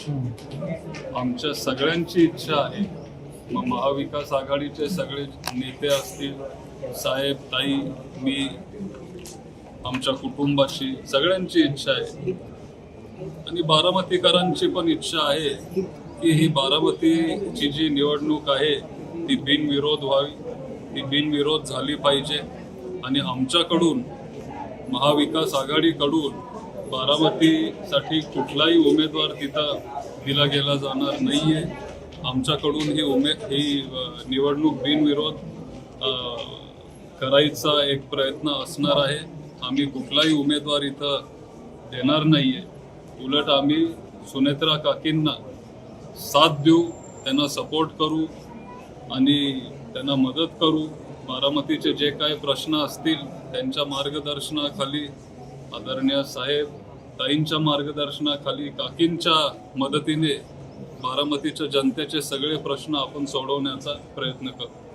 आमच्या सगळ्यांची इच्छा आहे, मग महाविकास आघाडीचे सगळे नेते असतील, साहेब, ताई, मी, आमच्या कुटुंबाची सगळ्यांची इच्छा आहे आणि बारामतीकरांची पण इच्छा आहे की ही बारामतीची जी निवडणूक आहे ती बिनविरोध व्हावी, ती बिनविरोध झाली पाहिजे आणि आमच्याकडून महाविकास आघाडीकडून बारामतीसाठी कुठलाही उमेदवार तिथं दिला गेला जाणार नाही आहे. आमच्याकडून ही निवडणूक बिनविरोध करायचा एक प्रयत्न असणार आहे. आम्ही कुठलाही उमेदवार इथं देणार नाही आहे. उलट आम्ही सुनेत्रा काकींना साथ देऊ, त्यांना सपोर्ट करू आणि त्यांना मदत करू. बारामतीचे जे काही प्रश्न असतील त्यांच्या मार्गदर्शनाखाली, आदरणीय साहेब ताईंच्या मार्गदर्शनाखाली, काकींच्या मदतीने बारामतीच्या जनतेचे सगळे प्रश्न आपण सोडवण्याचा प्रयत्न करू.